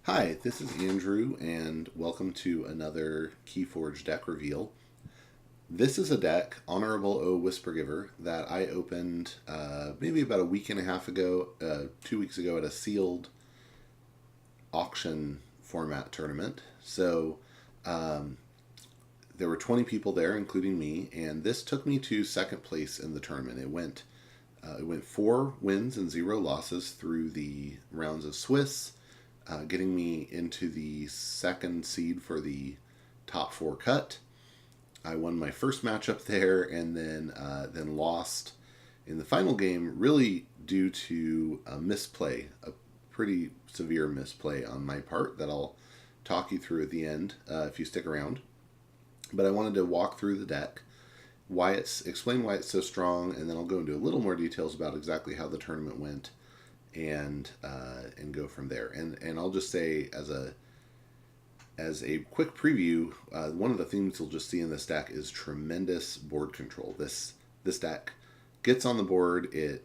Hi, this is Andrew, and welcome to another Keyforge Deck Reveal. This is a deck, Honorable O Whispergiver, that I opened maybe about a week and a half ago, 2 weeks ago at a sealed auction format tournament. So there were 20 people there, including me, and this took me to second place in the tournament. It went 4 wins and 0 losses through the rounds of Swiss, getting me into the second seed for the top 4 cut. I won my first matchup there, and then lost in the final game, really due to a misplay, a pretty severe misplay on my part that I'll talk you through at the end if you stick around. But I wanted to walk through the deck, explain why it's so strong, and then I'll go into a little more details about exactly how the tournament went, and go from there. And I'll just say as a quick preview, one of the themes you'll just see in this deck is tremendous board control. This deck gets on the board, it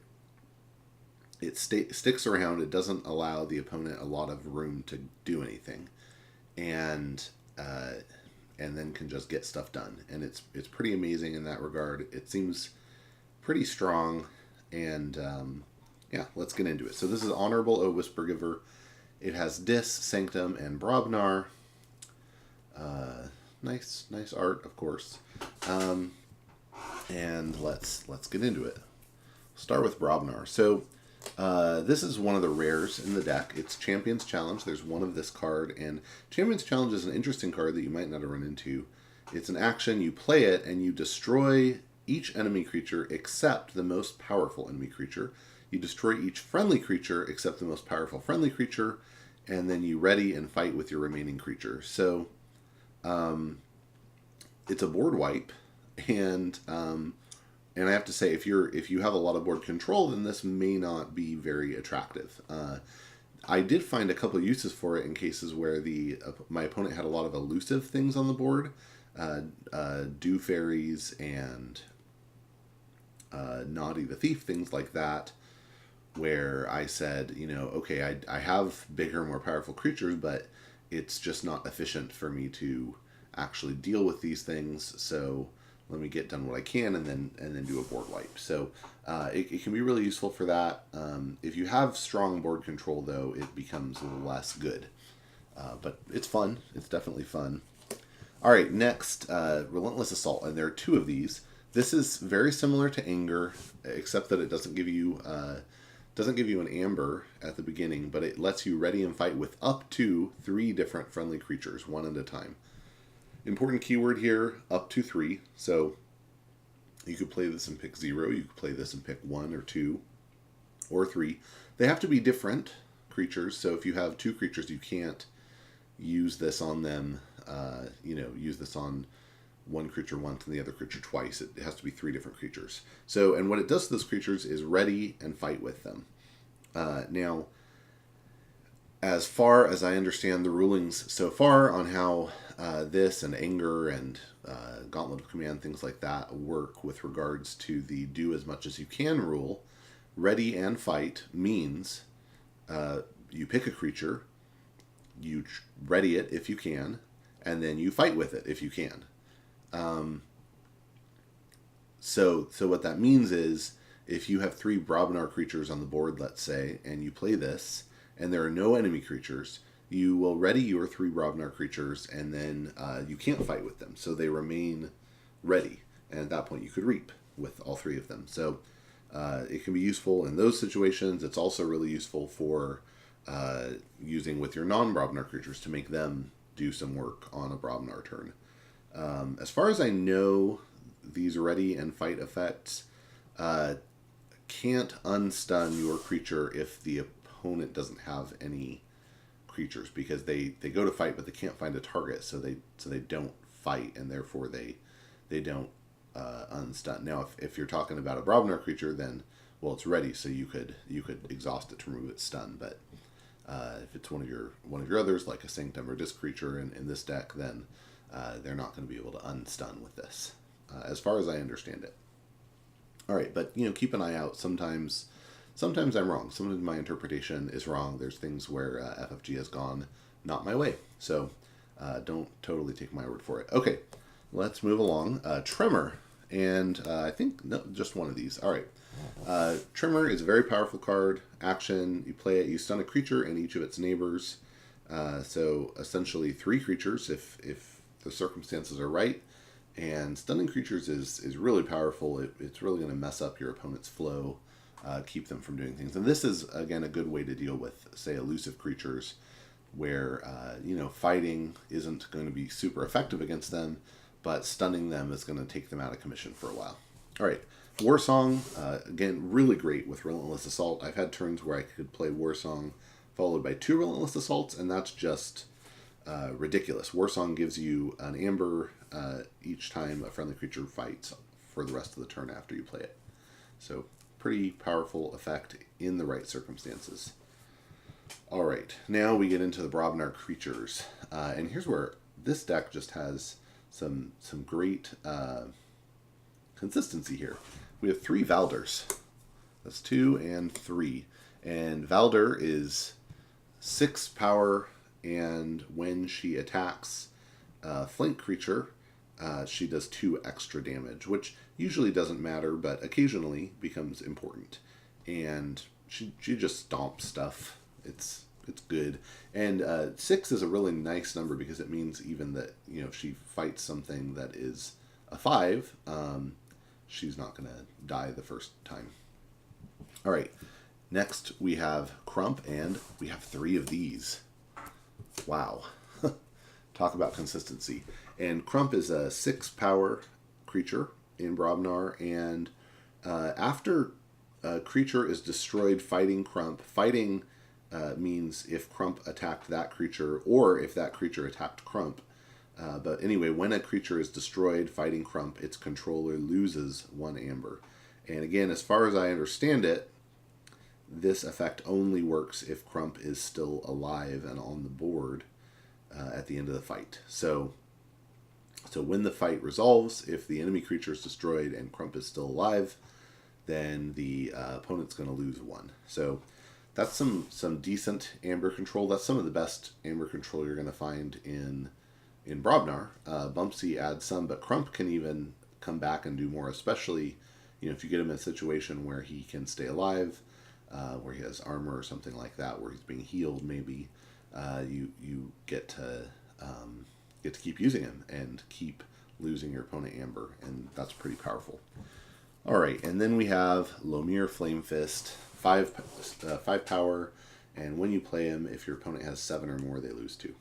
sticks around, it doesn't allow the opponent a lot of room to do anything, and then can just get stuff done. And it's pretty amazing in that regard. It seems pretty strong, and yeah, let's get into it. So this is Honorable O Whispergiver. It has Dis, Sanctum, and Brobnar. Nice art, of course. And let's get into it. Start with Brobnar. So this is one of the rares in the deck. It's Champion's Challenge. There's one of this card, and Champion's Challenge is an interesting card that you might not have run into. It's an action, you play it, and you destroy each enemy creature except the most powerful enemy creature. You destroy each friendly creature except the most powerful friendly creature, and then you ready and fight with your remaining creature. So it's a board wipe, and I have to say, if you have a lot of board control, then this may not be very attractive. I did find a couple of uses for it in cases where my opponent had a lot of elusive things on the board, Dew Fairies and Naughty the Thief, things like that, where I said, okay, I have bigger, more powerful creatures, but it's just not efficient for me to actually deal with these things, so let me get done what I can and then do a board wipe. So it can be really useful for that. If you have strong board control, though, it becomes less good. But it's fun. It's definitely fun. All right, next, Relentless Assault, and there are 2 of these. This is very similar to Anger, except that it doesn't give you an amber at the beginning, but it lets you ready and fight with up to 3 different friendly creatures, one at a time. Important keyword here, up to 3. So you could play this and pick 0. You could play this and pick 1 or 2 or 3. They have to be different creatures. So if you have 2 creatures, you can't use this on them. Use this on one creature once and the other creature twice. It has to be 3 different creatures. So, and what it does to those creatures is ready and fight with them. Now, as far as I understand the rulings so far on how this and Anger and Gauntlet of Command, things like that, work with regards to the do as much as you can rule, ready and fight means you pick a creature, you ready it if you can, and then you fight with it if you can. So what that means is, if you have 3 Brobnar creatures on the board, let's say, and you play this, and there are no enemy creatures, you will ready your 3 Brobnar creatures, and then you can't fight with them, so they remain ready. And at that point, you could reap with all 3 of them. So it can be useful in those situations. It's also really useful for using with your non-Brobnar creatures to make them do some work on a Brobnar turn. As far as I know, these ready and fight effects can't unstun your creature if the opponent doesn't have any creatures, because they go to fight but they can't find a target, so they don't fight, and therefore they don't unstun. Now if you're talking about a Brobnar creature, then well, it's ready, so you could exhaust it to remove its stun. But if it's one of your others, like a Sanctum or Disc creature in this deck, then they're not going to be able to unstun with this, as far as I understand it. All right, but keep an eye out. Sometimes sometimes I'm wrong. Sometimes my interpretation is wrong. There's things where FFG has gone not my way. So don't totally take my word for it. Okay, let's move along. Tremor, and I think no, just one of these. All right. Tremor is a very powerful card. Action, you play it, you stun a creature and each of its neighbors. So essentially 3 creatures if the circumstances are right. And stunning creatures is really powerful. It's really going to mess up your opponent's flow, keep them from doing things. And this is, again, a good way to deal with, say, elusive creatures where, fighting isn't going to be super effective against them, but stunning them is going to take them out of commission for a while. All right. War Song, again, really great with Relentless Assault. I've had turns where I could play War Song followed by 2 Relentless Assaults, and that's just ridiculous. War Song gives you an amber each time a friendly creature fights for the rest of the turn after you play it. So, pretty powerful effect in the right circumstances. All right, now we get into the Brobnar creatures. And here's where this deck just has some great consistency here. We have 3 Valders. That's 2 and 3. And Valder is 6 power, and when she attacks a flank creature, she does 2 extra damage, which usually doesn't matter, but occasionally becomes important. And she just stomps stuff. It's good. And 6 is a really nice number because it means even that, if she fights something that is a 5, she's not going to die the first time. All right. Next, we have Crump, and we have 3 of these. Wow. Talk about consistency. And Crump is a 6 power creature in Brobnar, and after a creature is destroyed fighting Crump, fighting means if Crump attacked that creature, or if that creature attacked Crump. But anyway, when a creature is destroyed fighting Crump, its controller loses 1 amber. And again, as far as I understand it, this effect only works if Crump is still alive and on the board at the end of the fight. So when the fight resolves, if the enemy creature is destroyed and Crump is still alive, then the opponent's going to lose 1. So that's some decent amber control. That's some of the best amber control you're going to find in Brobnar. Bumpsy adds some, but Crump can even come back and do more, especially if you get him in a situation where he can stay alive, where he has armor or something like that, where he's being healed. Maybe you get to keep using him and keep losing your opponent amber, and that's pretty powerful. All right, and then we have Lomir Flame Fist, 5 power, and when you play him, if your opponent has 7 or more, they lose 2.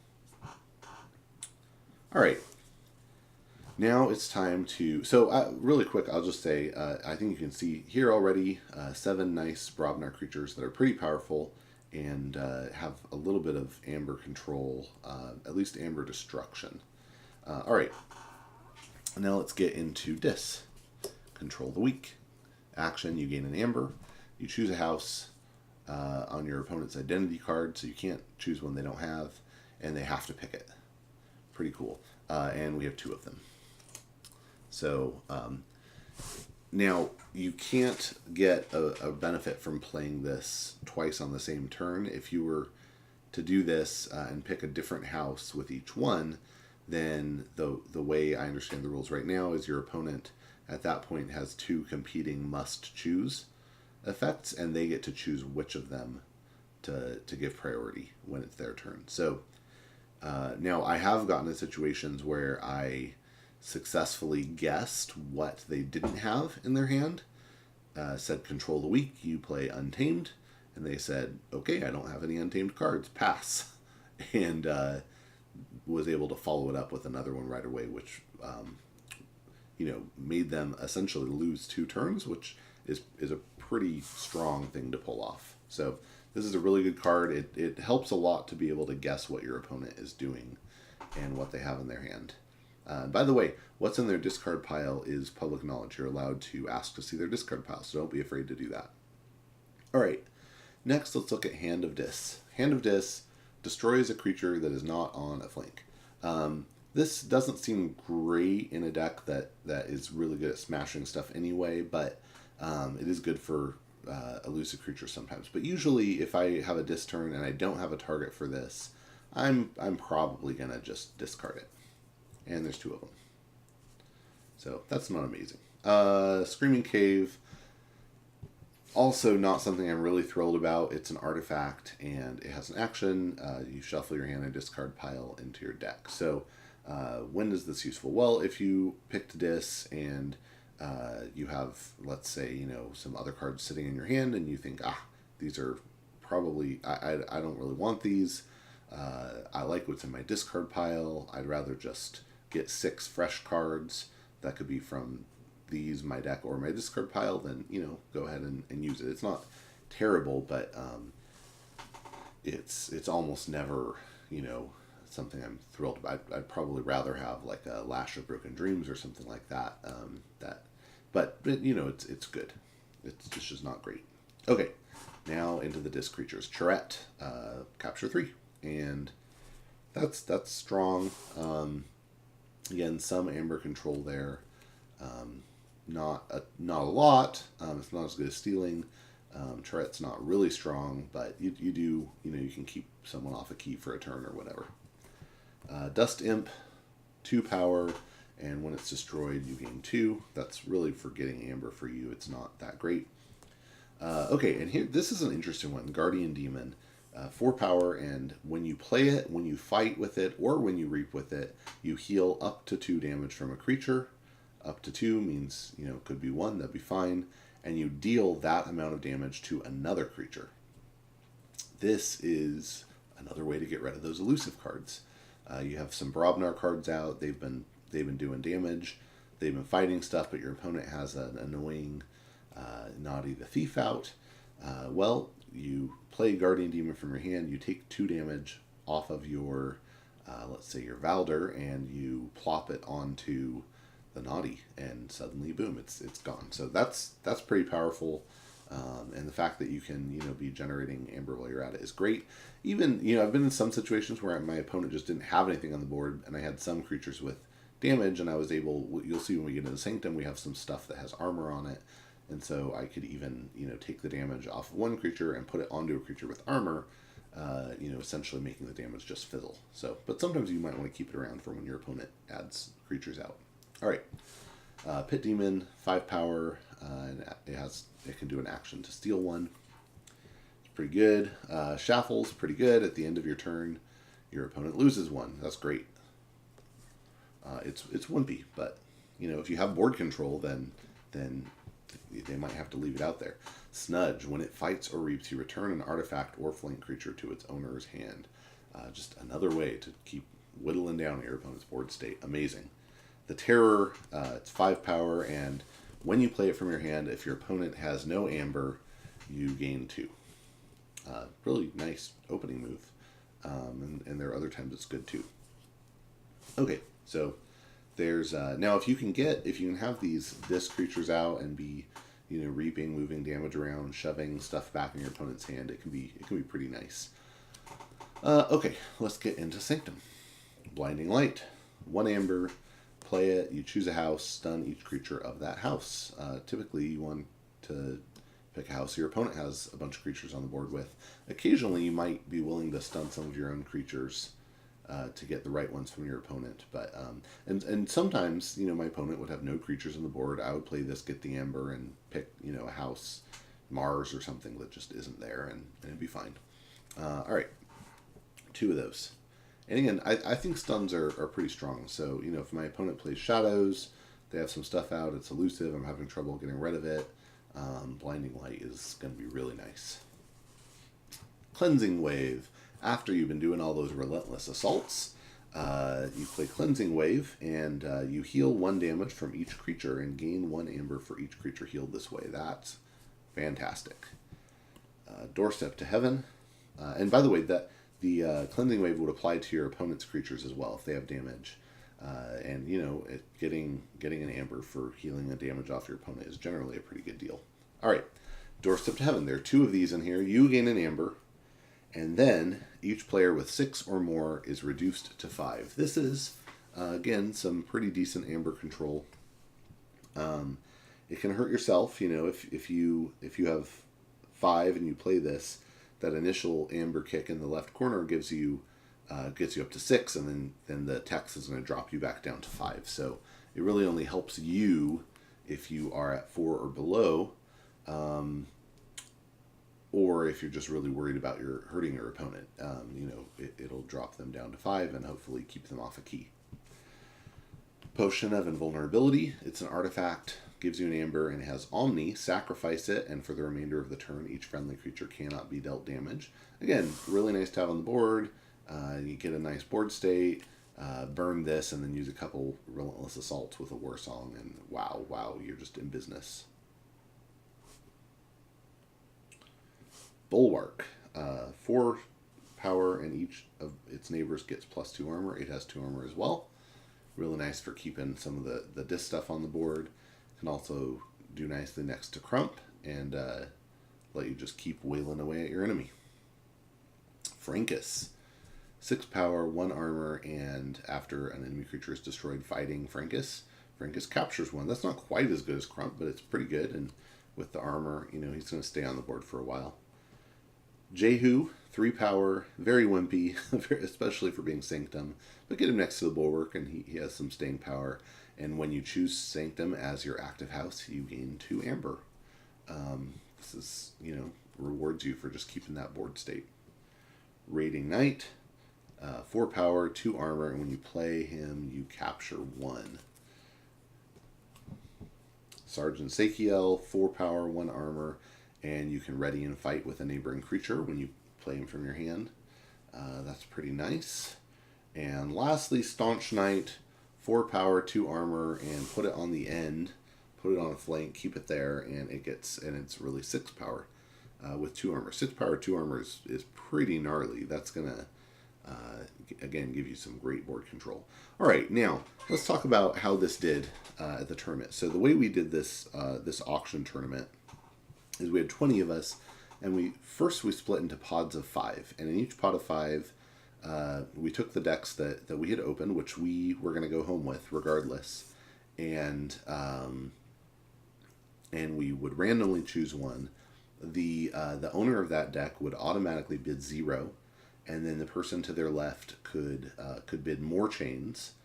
All right. Now it's time to... So, really quick, I'll just say, I think you can see here already 7 nice Brobnar creatures that are pretty powerful and have a little bit of amber control, at least amber destruction. All right. Now let's get into Dis. Control the weak. Action, you gain an amber. You choose a house on your opponent's identity card, so you can't choose one they don't have, and they have to pick it. Pretty cool. And we have 2 of them. So now you can't get a benefit from playing this twice on the same turn. If you were to do this and pick a different house with each one, then the way I understand the rules right now is your opponent at that point has 2 competing must choose effects, and they get to choose which of them to give priority when it's their turn. So now I have gotten in situations where I successfully guessed what they didn't have in their hand. Said control the weak, you play Untamed, and they said, okay, I don't have any Untamed cards, pass. And was able to follow it up with another one right away, which made them essentially lose 2 turns, which is a pretty strong thing to pull off. So this is a really good card. It helps a lot to be able to guess what your opponent is doing and what they have in their hand. By the way, what's in their discard pile is public knowledge. You're allowed to ask to see their discard pile, so don't be afraid to do that. All right, next let's look at Hand of Dis. Hand of Dis destroys a creature that is not on a flank. This doesn't seem great in a deck that is really good at smashing stuff anyway, but it is good for elusive creatures sometimes. But usually, if I have a disc turn and I don't have a target for this, I'm probably gonna just discard it. And there's 2 of them, so that's not amazing. Screaming Cave, also not something I'm really thrilled about. It's an artifact and it has an action. You shuffle your hand and discard pile into your deck. So when is this useful? Well, if you picked this and you have, let's say, some other cards sitting in your hand and you think, these are probably, I don't really want these. I like what's in my discard pile. I'd rather just get 6 fresh cards that could be from these, my deck, or my discard pile, then, go ahead and use it. It's not terrible, but it's almost never, something I'm thrilled about. I'd probably rather have like a Lash of Broken Dreams or something like that. But it's good. It's just not great. Okay, now into the disc creatures. Charette, capture 3, and that's strong. Again, some amber control there. Not a lot. It's not as good as stealing. Charette's not really strong, but you do, you can keep someone off a key for a turn or whatever. Dust Imp, 2 power, and when it's destroyed, you gain 2. That's really for getting amber for you. It's not that great. Okay, and here, this is an interesting one. Guardian Demon, 4 power, and when you play it, when you fight with it, or when you reap with it, you heal up to 2 damage from a creature. Up to 2 means, it could be 1, that'd be fine. And you deal that amount of damage to another creature. This is another way to get rid of those elusive cards. You have some Brobnar cards out. They've been doing damage. They've been fighting stuff, but your opponent has an annoying Naughty the Thief out. Well, you play Guardian Demon from your hand. You take 2 damage off of your, let's say, your Valder, and you plop it onto the Naughty, and suddenly, boom, it's gone. So that's pretty powerful. And the fact that you can, be generating amber while you're at it is great. Even, I've been in some situations where my opponent just didn't have anything on the board, and I had some creatures with damage, and I was able, you'll see when we get into Sanctum, we have some stuff that has armor on it, and so I could even, take the damage off of one creature and put it onto a creature with armor, essentially making the damage just fizzle. So, but sometimes you might want to keep it around for when your opponent adds creatures out. All right, Pit Demon, 5 power, and it can do an action to steal 1. It's pretty good. Shaffle's pretty good. At the end of your turn, your opponent loses 1. That's great. It's wimpy, but if you have board control, then they might have to leave it out there. Snudge, when it fights or reaps, you return an artifact or flank creature to its owner's hand. Just another way to keep whittling down your opponent's board state. Amazing. The Terror, it's 5 power, and when you play it from your hand, if your opponent has no amber, you gain 2. Really nice opening move. And there are other times it's good too. Okay, so there's now if you can have these disc creatures out and be reaping, moving damage around, shoving stuff back in your opponent's hand, it can be pretty nice. Okay, let's get into Sanctum. Blinding Light, 1 amber. Play it, you choose a house, stun each creature of that house. Typically, you want to pick a house your opponent has a bunch of creatures on the board with. Occasionally, you might be willing to stun some of your own creatures to get the right ones from your opponent. But and sometimes, my opponent would have no creatures on the board. I would play this, get the amber, and pick, a house, Mars or something that just isn't there, and it'd be fine. All right, 2 of those. And again, I think stuns are pretty strong. So, if my opponent plays Shadows, they have some stuff out, it's elusive, I'm having trouble getting rid of it, Blinding Light is going to be really nice. Cleansing Wave. After you've been doing all those relentless assaults, you play Cleansing Wave, and you heal 1 damage from each creature and gain 1 amber for each creature healed this way. That's fantastic. Doorstep to Heaven. And by the way, the Cleansing Wave would apply to your opponent's creatures as well if they have damage. And, getting an amber for healing the damage off your opponent is generally a pretty good deal. All right, Doorstep to Heaven. There are 2 of these in here. You gain an amber, and then each player with 6 or more is reduced to 5. This is, again, some pretty decent amber control. It can hurt yourself, if you have 5 and you play this, that initial amber kick in the left corner gets you up to 6, and then the text is going to drop you back down to 5. So it really only helps you if you are at 4 or below, or if you're just really worried about hurting your opponent. It'll drop them down to 5 and hopefully keep them off a key. Potion of Invulnerability. It's an artifact, gives you an amber, and it has Omni. Sacrifice it, and for the remainder of the turn, each friendly creature cannot be dealt damage. Again, really nice to have on the board. You get a nice board state. Burn this, and then use a couple Relentless Assaults with a War Song, and wow, you're just in business. Bulwark. 4 power, and each of its neighbors gets +2 armor. It has 2 armor as well. Really nice for keeping some of the disc stuff on the board. Can also do nicely next to Crump and let you just keep wailing away at your enemy. Frankus. 6 power, 1 armor, and after an enemy creature is destroyed fighting Frankus captures 1. That's not quite as good as Crump, but it's pretty good, and with the armor, he's going to stay on the board for a while. Jehu, 3 power, very wimpy, especially for being Sanctum, but get him next to the Bulwark, and he has some staying power. And when you choose Sanctum as your active house, you gain 2 amber. This is, rewards you for just keeping that board state. Raiding Knight, 4 power, 2 armor, and when you play him, you capture 1. Sergeant Sakiel, 4 power, 1 armor, and you can ready and fight with a neighboring creature when you play him from your hand. That's pretty nice. And lastly, Staunch Knight, 4 power, 2 armor, and put it on the end, put it on a flank, keep it there, and it's really 6 power with 2 armor. 6 power, 2 armor is pretty gnarly. That's gonna again give you some great board control. All right, now let's talk about how this did at the tournament. So the way we did this auction tournament is we had 20 of us, and we split into pods of 5, and in each pod of 5, we took the decks that we had opened, which we were going to go home with regardless, and we would randomly choose one. The owner of that deck would automatically bid 0, and then the person to their left could bid more chains,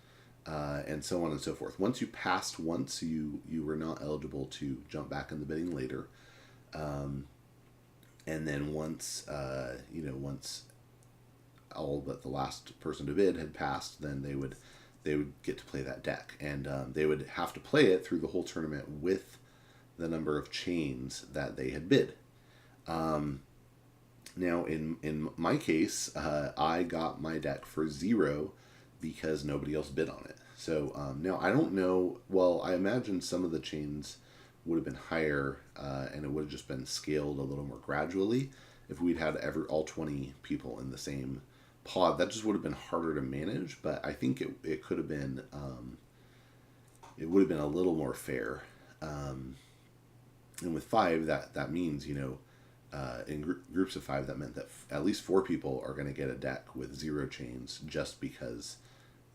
and so on and so forth. Once you passed once, you were not eligible to jump back in the bidding later. And then once all but the last person to bid had passed, then they would get to play that deck, and they would have to play it through the whole tournament with the number of chains that they had bid. Now in my case, I got my deck for 0 because nobody else bid on it. So now I don't know. Well, I imagine some of the chains would have been higher, and it would have just been scaled a little more gradually if we'd had all 20 people in the same pod. That just would have been harder to manage, but I think it could have been it would have been a little more fair. And with 5, that means in groups of 5, that meant that at least 4 people are going to get a deck with 0 chains just because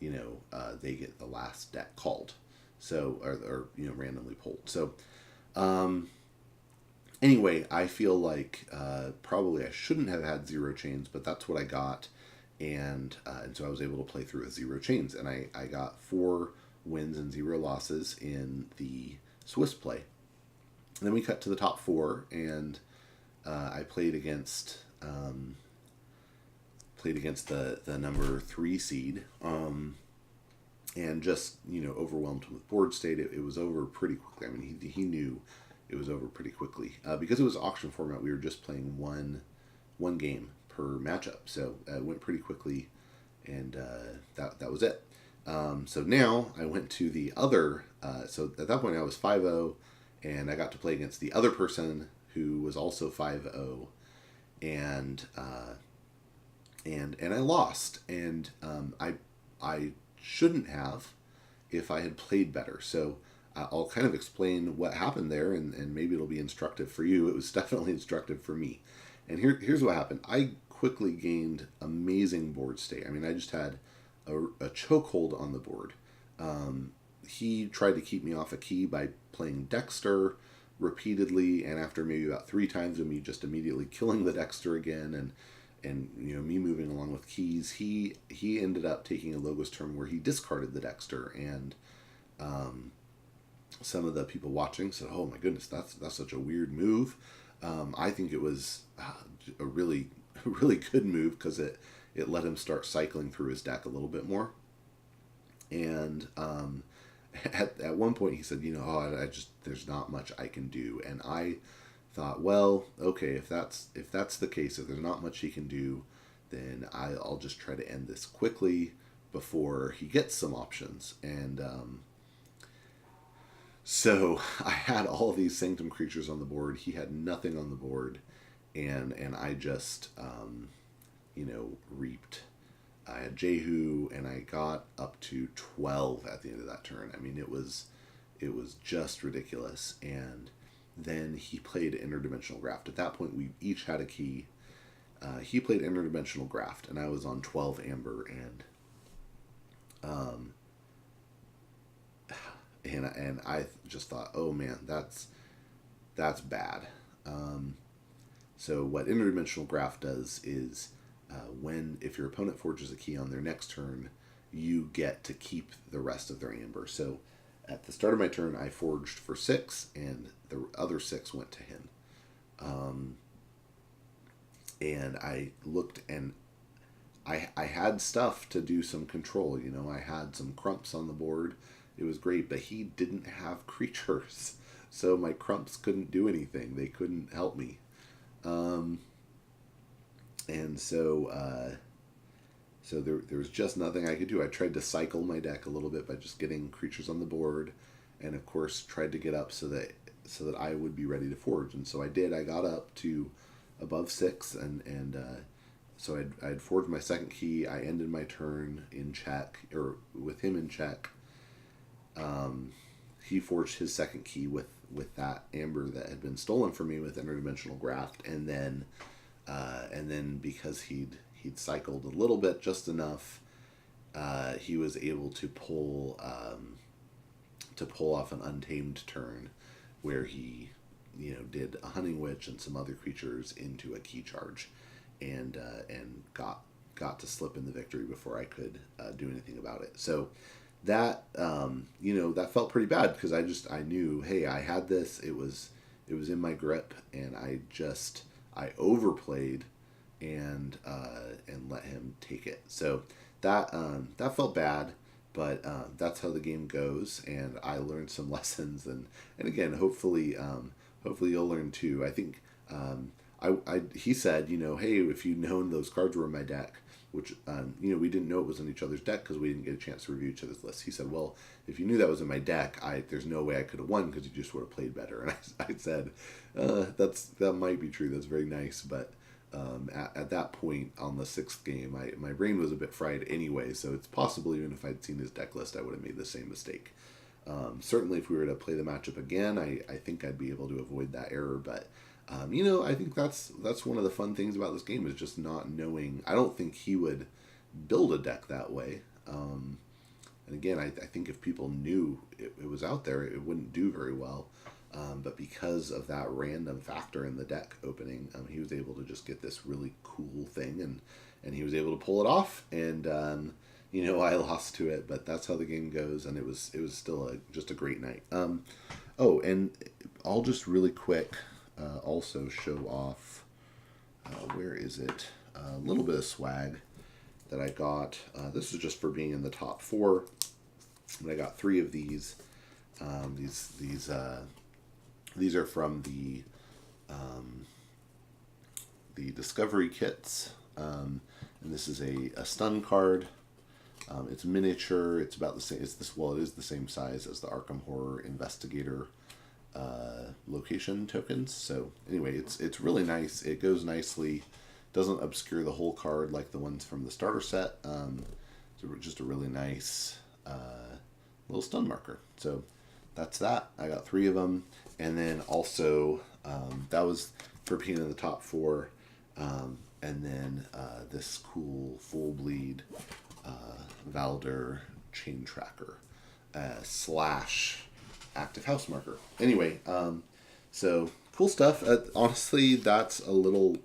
they get the last deck called, so or randomly pulled. So anyway, I feel like probably I shouldn't have had 0 chains, but that's what I got, and so I was able to play through with 0 chains, and I got 4 wins and 0 losses in the Swiss play. And then we cut to the top 4, and I played against the number 3 seed, and just overwhelmed with board state. It was over pretty quickly. I mean, he knew it was over pretty quickly because it was auction format. We were just playing one game per matchup, so it went pretty quickly, and that was it. So now I went to the other. So at that point I was 5-0, and I got to play against the other person who was also 5-0, and I lost, and I shouldn't have if I had played better. So I'll kind of explain what happened there, and maybe it'll be instructive for you. It was definitely instructive for me. And here's what happened. I quickly gained amazing board state. I mean, I just had a chokehold on the board. He tried to keep me off a key by playing Dexter, repeatedly, and after maybe about 3 times of me just immediately killing the Dexter again, and me moving along with keys, he ended up taking a Logos turn where he discarded the Dexter, and some of the people watching said, "Oh my goodness, that's such a weird move." I think it was a really really good move because it let him start cycling through his deck a little bit more. And at one point he said, "Oh, I just there's not much I can do." And I thought, well, okay, if that's the case, if there's not much he can do, then I'll just try to end this quickly before he gets some options. And so I had all these Sanctum creatures on the board. He had nothing on the board, and I just reaped. I had Jehu, and I got up to 12 at the end of that turn. I mean, it was just ridiculous. And then he played Interdimensional Graft. At that point, we each had a key. He played Interdimensional Graft, and I was on 12 Amber, and I just thought, oh man, that's bad. So what Interdimensional Graft does is, if your opponent forges a key on their next turn, you get to keep the rest of their Amber. So at the start of my turn, I forged for 6, and the other 6 went to him. And I looked, and I had stuff to do some control. I had some Crumps on the board. It was great, but he didn't have creatures. So my Crumps couldn't do anything. They couldn't help me. And so there was just nothing I could do. I tried to cycle my deck a little bit by just getting creatures on the board, and of course tried to get up so that I would be ready to forge. And so I did. I got up to above 6, and so I'd forged my second key. I ended my turn in check, or with him in check. He forged his second key with that Amber that had been stolen from me with Interdimensional Graft, and then because he'd cycled a little bit, just enough, he was able to pull off an Untamed turn, where he did a Hunting Witch and some other creatures into a key charge, and got to slip in the victory before I could do anything about it. So that that felt pretty bad, because I knew, hey, I had this. It was in my grip, and I overplayed and let him take it. So that felt bad, but that's how the game goes, and I learned some lessons, and again, hopefully you'll learn too. I think he said, hey, if you'd known those cards were in my deck, which we didn't know it was in each other's deck because we didn't get a chance to review each other's lists. He said, well, if you knew that was in my deck, there's no way I could have won because you just would have played better. And I said, that might be true. That's very nice, but at that point on the 6th game, my brain was a bit fried anyway, so it's possible even if I'd seen his deck list, I would have made the same mistake. Certainly if we were to play the matchup again, I think I'd be able to avoid that error, but I think that's one of the fun things about this game, is just not knowing. I don't think he would build a deck that way. And again, I think if people knew it was out there, it wouldn't do very well. But because of that random factor in the deck opening, he was able to just get this really cool thing, and he was able to pull it off. And I lost to it, but that's how the game goes, and it was still just a great night. And I'll just really quick also show off, where is it? A little bit of swag that I got. This is just for being in the top 4. And I got 3 of these. These are from the Discovery kits. And this is a stun card. It's miniature. It's about the same. It is the same size as the Arkham Horror Investigator location tokens. So anyway, it's really nice. It goes nicely. Doesn't obscure the whole card like the ones from the starter set. It's just a really nice little stun marker. So that's that. I got 3 of them, and then also that was for being in the top 4. And then this cool full bleed Valder chain tracker / active house marker. Anyway, So cool stuff. Honestly, that's a little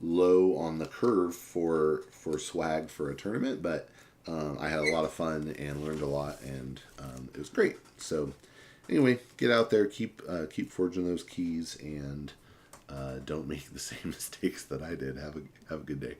low on the curve for swag for a tournament, but I had a lot of fun and learned a lot, and it was great. So anyway, get out there, keep forging those keys, and don't make the same mistakes that I did. Have a good day.